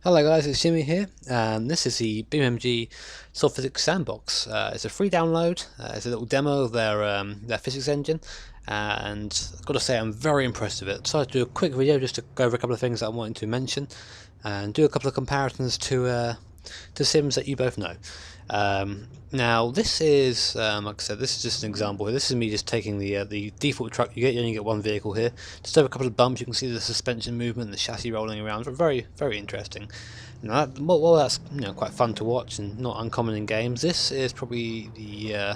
Hello guys, it's Jimmy here, and this is the BNG Sandbox. It's a free download. It's a little demo of their physics engine, and I've got to say I'm very impressed with it. So I'll do a quick video just to go over a couple of things that I wanted to mention, and do a couple of comparisons to sims that you both know. Now this is, like I said, this is just an example here. This is me just taking the default truck you get. You only get one vehicle here. Just over a couple of bumps, you can see the suspension movement, the chassis rolling around. Very, very interesting. Now, while that's quite fun to watch and not uncommon in games, this is probably the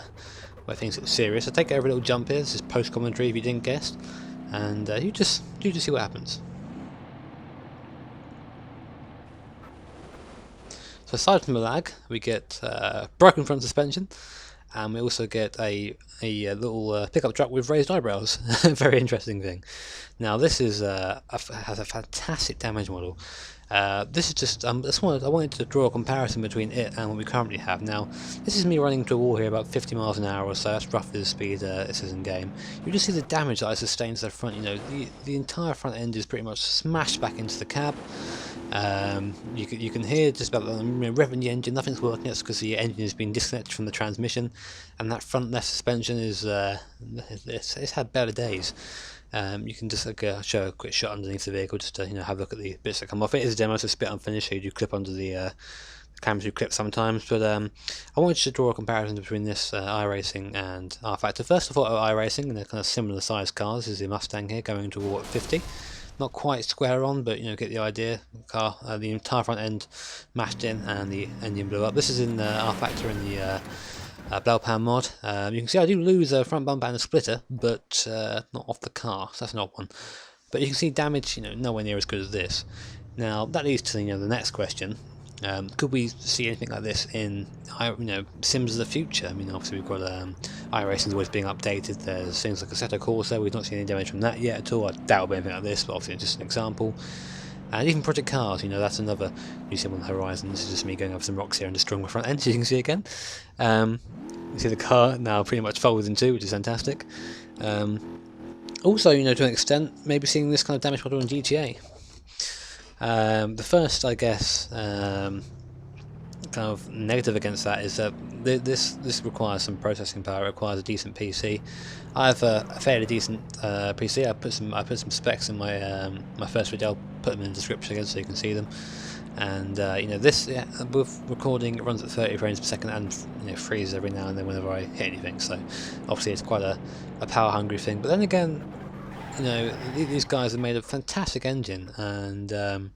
where things get serious. I take every little jump here. This is post commentary if you didn't guess, and you just see what happens. So aside from the lag, we get broken front suspension, and we also get a little pickup truck with raised eyebrows. Very interesting thing. Now this is has a fantastic damage model. This is just I wanted to draw a comparison between it and what we currently have. Now this is me running to a wall here about 50 miles an hour or so. That's roughly the speed it says in game. You just see the damage that I sustained to the front. The entire front end is pretty much smashed back into the cab. You can hear just about revving the engine. Nothing's working. It's because the engine has been disconnected from the transmission, and that front left suspension is it's had better days. You can just show a quick shot underneath the vehicle just to have a look at the bits that come off. It is a demo, so spit unfinished, so you do clip under the cameras you clip sometimes. But I wanted to draw a comparison between this iRacing and rFactor. First of all, iRacing, and they're kind of similar sized cars. This is the Mustang here going to war at 50. Not quite square on, but get the idea. The car, the entire front end mashed in, and the engine blew up. This is in rFactor in the Blaupan mod. You can see I do lose a front bumper and a splitter, but not off the car, so that's an odd one. But you can see damage, nowhere near as good as this. Now that leads to the next question. Could we see anything like this in sims of the future? I mean, obviously we've got iRacing is always being updated. There's things like Assetto Corsa. We've not seen any damage from that yet at all. I doubt it'll be anything like this, but obviously it's just an example. And even Project Cars, that's another new sim on the horizon. This is just me going over some rocks here and destroying my front end, as you can see again. You see the car now pretty much folds in two, which is fantastic. Also, to an extent, maybe seeing this kind of damage model in GTA. The first, I guess, kind of negative against that is that this requires some processing power. It requires a decent PC. I have a fairly decent PC. I put some specs in my first video. I'll put them in the description again so you can see them. And this with recording, it runs at 30 frames per second and freezes every now and then whenever I hit anything. So obviously it's quite a power hungry thing. But then again, these guys have made a fantastic engine, and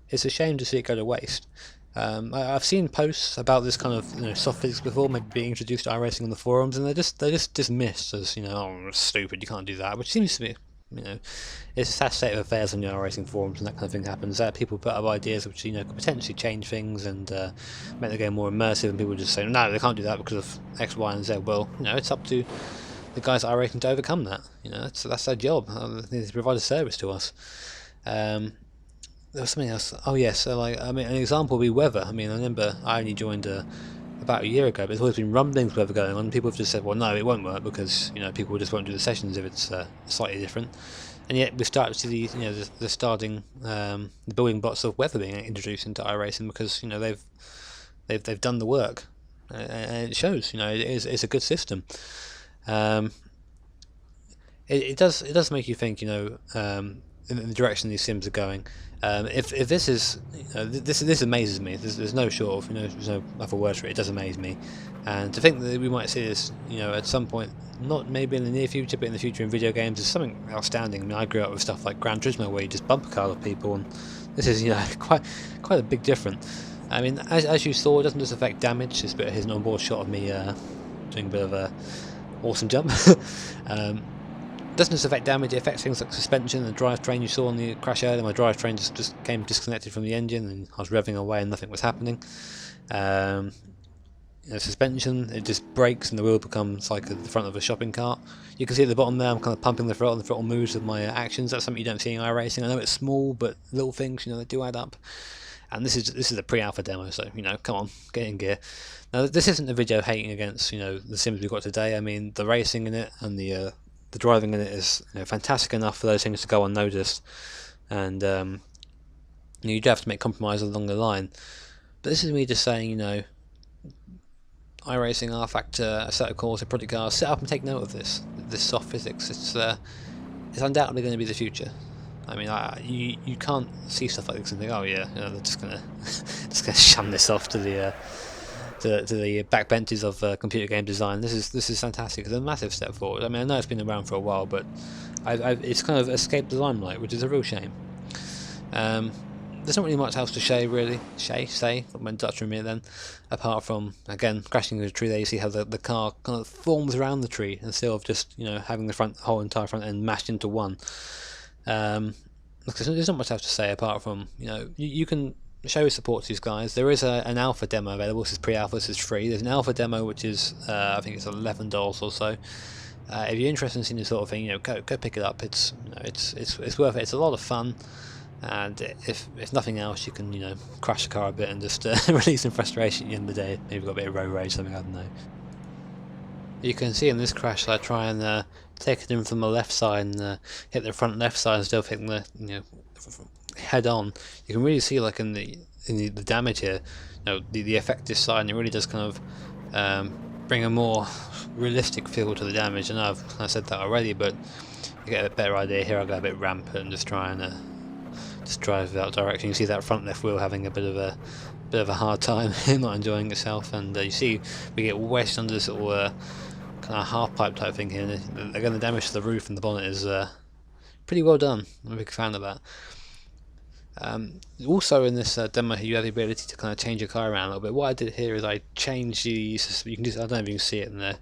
it's a shame to see it go to waste. I've seen posts about this kind of soft physics before, maybe being introduced to iRacing on the forums, and they're just dismissed as oh, it's stupid, you can't do that, which seems to be it's a sad state of affairs on the iRacing forums, and that kind of thing happens. People put up ideas which could potentially change things and make the game more immersive, and people just say no, they can't do that because of X, Y, and Z. Well, it's up to the guys at iRacing to overcome that. That's their job. They provide a service to us. There was something else. Oh yes, so an example would be weather. I remember I only joined about a year ago, but there's always been rumblings of weather going on. People have just said, well, no, it won't work because people just won't do the sessions if it's slightly different. And yet we start to see the building blocks of weather being introduced into iRacing because they've done the work, and it shows. It's a good system. It does make you think, in the direction these sims are going. If this is, this amazes me. There's no short of, there's no other word for it. It does amaze me, and to think that we might see this, at some point, not maybe in the near future, but in the future in video games, is something outstanding. I grew up with stuff like Gran Turismo, where you just bumper car with people, and this is, quite a big difference. As you saw, it doesn't just affect damage. Here's an onboard shot of me doing a bit of a awesome jump. Doesn't just affect damage, it affects things like suspension and the drivetrain. You saw on the crash earlier, my drivetrain just came disconnected from the engine, and I was revving away and nothing was happening. Suspension, it just breaks and the wheel becomes like the front of a shopping cart. You can see at the bottom there, I'm kind of pumping the throttle, and the throttle moves with my actions. That's something you don't see in iRacing. I know it's small, but little things, they do add up. And this is a pre-alpha demo, so come on, get in gear. Now this isn't a video hating against the sims we've got today. The racing in it and the driving in it is fantastic enough for those things to go unnoticed, and You do have to make compromises along the line. But this is me just saying, you know, iRacing, R-Factor, Assetto Corsa, Project Cars, sit up and take note of this soft physics. It's undoubtedly going to be the future. I mean, you can't see stuff like this and think, oh yeah, you know, they're just gonna shun this off to the backbenches of computer game design. This is fantastic. It's a massive step forward. I mean, I know it's been around for a while, but it's kind of escaped the limelight, which is a real shame. There's not really much else to say, when Dutch from here then, apart from, again, crashing into a tree there. You see how the car kind of forms around the tree instead of just, you know, having the whole entire front end mashed into one. There's not much else to say apart from, you know, you can show support to these guys. There is an alpha demo available. This is pre-alpha, this is free. There's an alpha demo which is I think it's $11 or so. If you're interested in seeing this sort of thing, you know, go pick it up. It's, you know, it's worth it. It's a lot of fun, and if nothing else, you can, you know, crash the car a bit and just release some frustration at the end of the day. Maybe got a bit of road rage, something, I don't know. You can see in this crash I try and take it in from the left side and hit the front left side instead of hitting the, you know, head on. You can really see, like, in the damage here, you know, the effective side, and it really does kind of bring a more realistic feel to the damage. And I've kind of said that already, but you get a better idea here. I go a bit rampant and just try and just drive that direction. You see that front left wheel having a bit of a hard time, not enjoying itself, and you see we get wedged under this little kind of half pipe type thing here. And again, the damage to the roof and the bonnet is pretty well done. I'm a big fan of that. Also in this demo here, you have the ability to kind of change your car around a little bit. What I did here is I changed you can just, I don't know if you can see it in the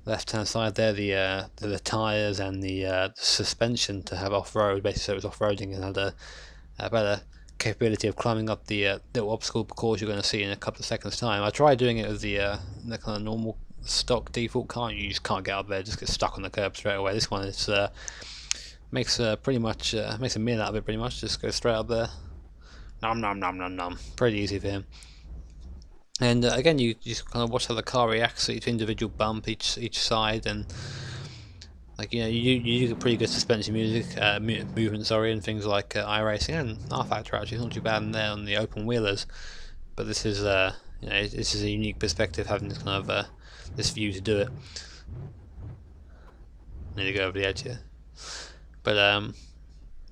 left hand side there, the tyres and the suspension to have off-road, basically, so it was off-roading and had a better capability of climbing up the little obstacle course you're going to see in a couple of seconds time. I tried doing it with the kind of normal stock default car. You just can't get up there, just get stuck on the curb straight away. This one is makes pretty much makes a meal out of it, pretty much. Just go straight up there, nom nom nom nom nom. Pretty easy for him. And again, you just kind of watch how the car reacts to each individual bump, each side, and, like, you know, you get pretty good suspension movement, sorry, and things like iRacing and R-Factor actually. It's not too bad in there on the open wheelers, but this is you know, this is a unique perspective, having this kind of this view to do it. Need to go over the edge here. But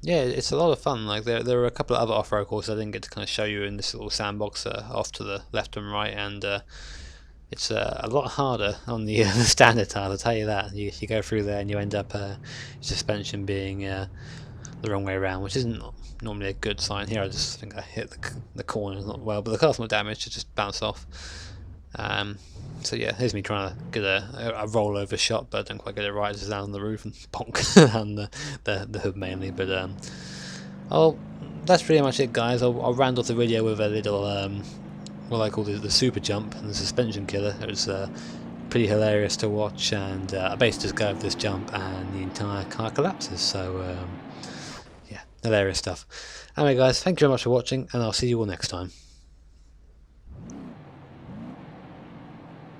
yeah, it's a lot of fun. Like, there are a couple of other off-road courses I didn't get to kind of show you in this little sandbox off to the left and right, and it's a lot harder on the standard tire, I'll tell you that. You go through there and you end up suspension being the wrong way around, which isn't normally a good sign. Here I just think I hit the corner not well, but the car's not damaged, it just bounced off. So yeah, here's me trying to get a rollover shot, but I don't quite get it right. Just down on the roof and bonk on the hood mainly. But that's pretty much it, guys. I'll round off the video with a little what I call the super jump and the suspension killer. It was pretty hilarious to watch, and I basically just go over this jump and the entire car collapses. So yeah, hilarious stuff. Anyway, guys, thank you very much for watching, and I'll see you all next time.